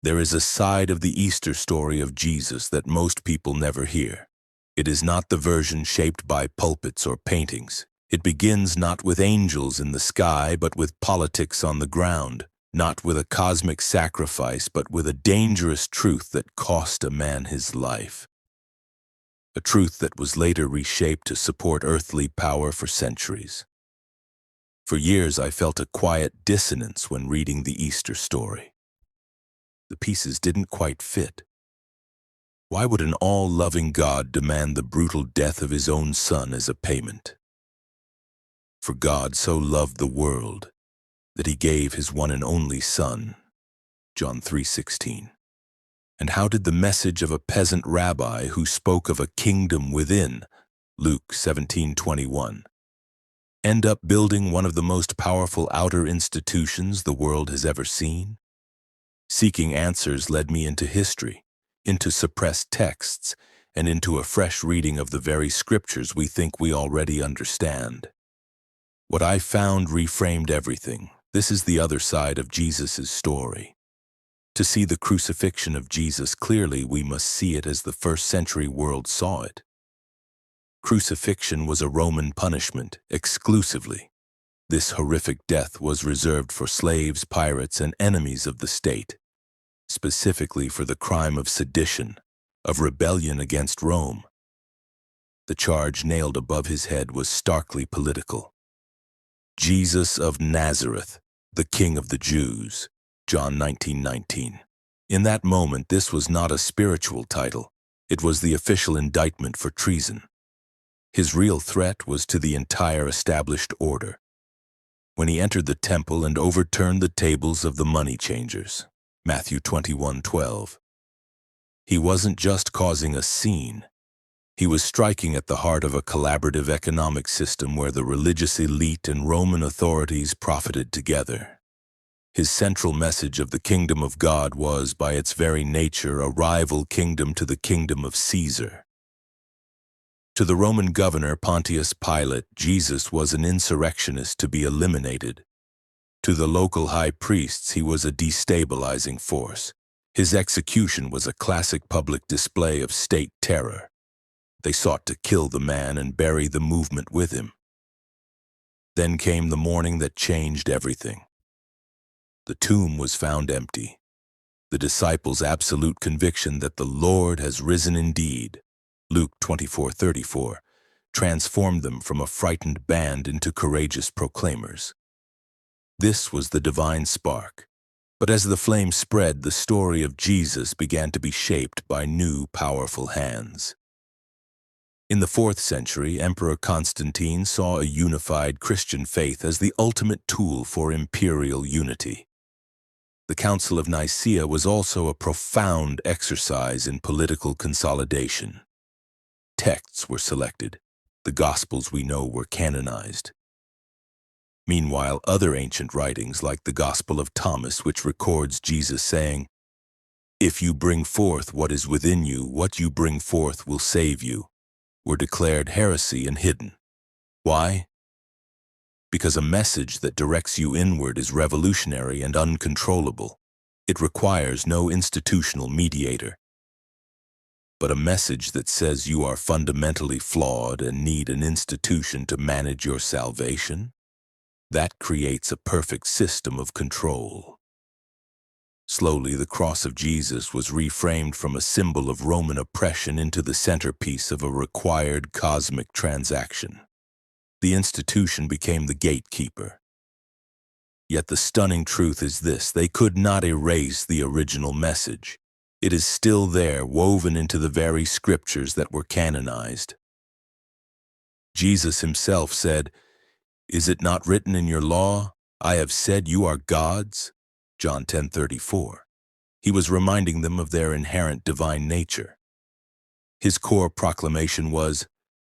There is a side of the Easter story of Jesus that most people never hear. It is not the version shaped by pulpits or paintings. It begins not with angels in the sky, but with politics on the ground, not with a cosmic sacrifice, but with a dangerous truth that cost a man his life. A truth that was later reshaped to support earthly power for centuries. For years I felt a quiet dissonance when reading the Easter story. The pieces didn't quite fit. Why would an all-loving God demand the brutal death of his own son as a payment? For God so loved the world that he gave his one and only Son, John 3:16. And how did the message of a peasant rabbi who spoke of a kingdom within, Luke 17:21, end up building one of the most powerful outer institutions the world has ever seen? Seeking answers led me into history, into suppressed texts, and into a fresh reading of the very scriptures we think we already understand. What I found reframed everything. This is the other side of Jesus' story. To see the crucifixion of Jesus clearly, we must see it as the first-century world saw it. Crucifixion was a Roman punishment, exclusively. This horrific death was reserved for slaves, pirates, and enemies of the state, specifically for the crime of sedition, of rebellion against Rome. The charge nailed above his head was starkly political. Jesus of Nazareth, the King of the Jews, John 19:19. In that moment, this was not a spiritual title. It was the official indictment for treason. His real threat was to the entire established order. When he entered the temple and overturned the tables of the money changers, Matthew 21:12. He wasn't just causing a scene. He was striking at the heart of a collaborative economic system where the religious elite and Roman authorities profited together. His central message of the kingdom of God was, by its very nature, a rival kingdom to the kingdom of Caesar. To the Roman governor Pontius Pilate, Jesus was an insurrectionist to be eliminated. To the local high priests, he was a destabilizing force. His execution was a classic public display of state terror. They sought to kill the man and bury the movement with him. Then came the morning that changed everything. The tomb was found empty. The disciples' absolute conviction that the Lord has risen indeed, Luke 24:34, transformed them from a frightened band into courageous proclaimers. This was the divine spark. But as the flame spread, the story of Jesus began to be shaped by new, powerful hands. In the 4th century, Emperor Constantine saw a unified Christian faith as the ultimate tool for imperial unity. The Council of Nicaea was also a profound exercise in political consolidation. Texts were selected. The Gospels we know were canonized. Meanwhile, other ancient writings, like the Gospel of Thomas, which records Jesus saying, "If you bring forth what is within you, what you bring forth will save you," were declared heresy and hidden. Why? Because a message that directs you inward is revolutionary and uncontrollable. It requires no institutional mediator. But a message that says you are fundamentally flawed and need an institution to manage your salvation, that creates a perfect system of control. Slowly, the cross of Jesus was reframed from a symbol of Roman oppression into the centerpiece of a required cosmic transaction. The institution became the gatekeeper. Yet the stunning truth is this: they could not erase the original message. It is still there, woven into the very scriptures that were canonized. Jesus himself said, "Is it not written in your law, I have said you are gods?" John 10:34. He was reminding them of their inherent divine nature. His core proclamation was,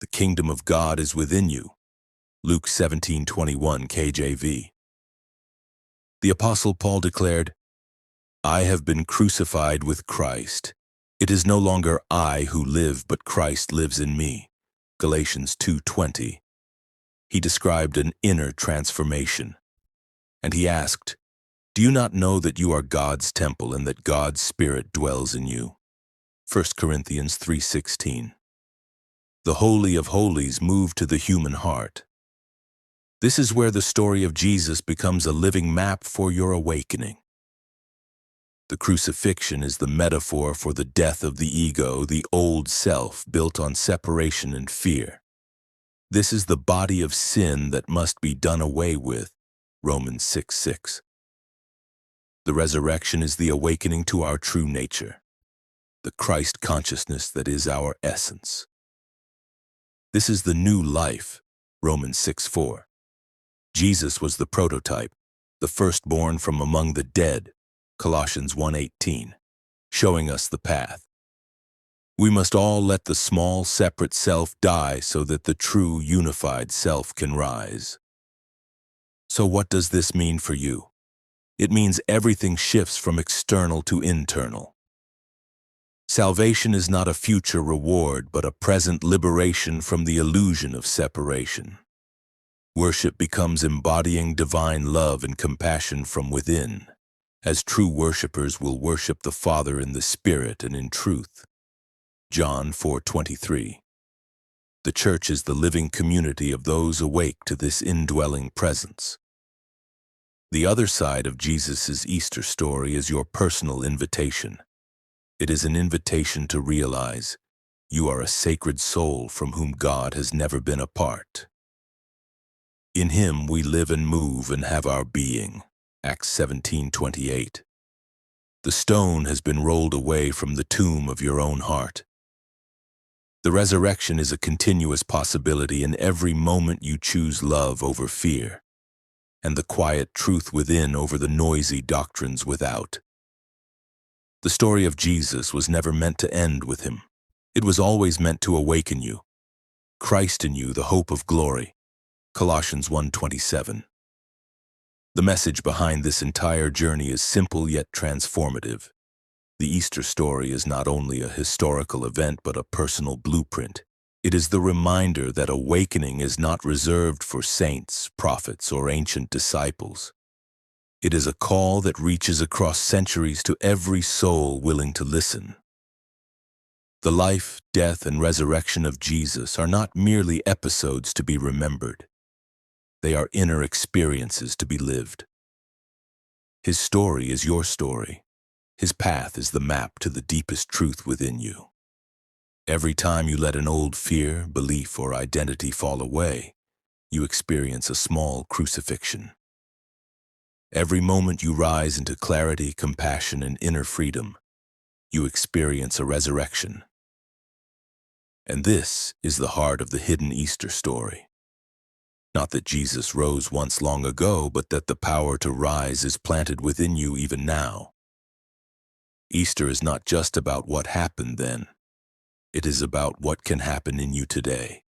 "The kingdom of God is within you." Luke 17:21 KJV. The Apostle Paul declared, "I have been crucified with Christ. It is no longer I who live, but Christ lives in me." Galatians 2:20. He described an inner transformation. And he asked, Do you not know that you are God's temple and that God's Spirit dwells in you? 1 Corinthians 3:16. The Holy of Holies moved to the human heart. This is where the story of Jesus becomes a living map for your awakening. The crucifixion is the metaphor for the death of the ego, the old self built on separation and fear. This is the body of sin that must be done away with, Romans 6:6. The resurrection is the awakening to our true nature, the Christ consciousness that is our essence. This is the new life, Romans 6:4. Jesus was the prototype, the firstborn from among the dead, Colossians 1:18, showing us the path. We must all let the small, separate self die so that the true, unified self can rise. So what does this mean for you? It means everything shifts from external to internal. Salvation is not a future reward, but a present liberation from the illusion of separation. Worship becomes embodying divine love and compassion from within, as true worshipers will worship the Father in the Spirit and in truth. John 4:23. The church is the living community of those awake to this indwelling presence. The other side of Jesus' Easter story is your personal invitation. It is an invitation to realize you are a sacred soul from whom God has never been apart. In Him we live and move and have our being, Acts 17:28. The stone has been rolled away from the tomb of your own heart. The resurrection is a continuous possibility in every moment you choose love over fear, and the quiet truth within over the noisy doctrines without. The story of Jesus was never meant to end with Him. It was always meant to awaken you. Christ in you, the hope of glory, Colossians 1:27. The message behind this entire journey is simple yet transformative. The Easter story is not only a historical event but a personal blueprint. It is the reminder that awakening is not reserved for saints, prophets, or ancient disciples. It is a call that reaches across centuries to every soul willing to listen. The life, death, and resurrection of Jesus are not merely episodes to be remembered. They are inner experiences to be lived. His story is your story. His path is the map to the deepest truth within you. Every time you let an old fear, belief, or identity fall away, you experience a small crucifixion. Every moment you rise into clarity, compassion, and inner freedom, you experience a resurrection. And this is the heart of the hidden Easter story. Not that Jesus rose once long ago, but that the power to rise is planted within you even now. Easter is not just about what happened then. It is about what can happen in you today.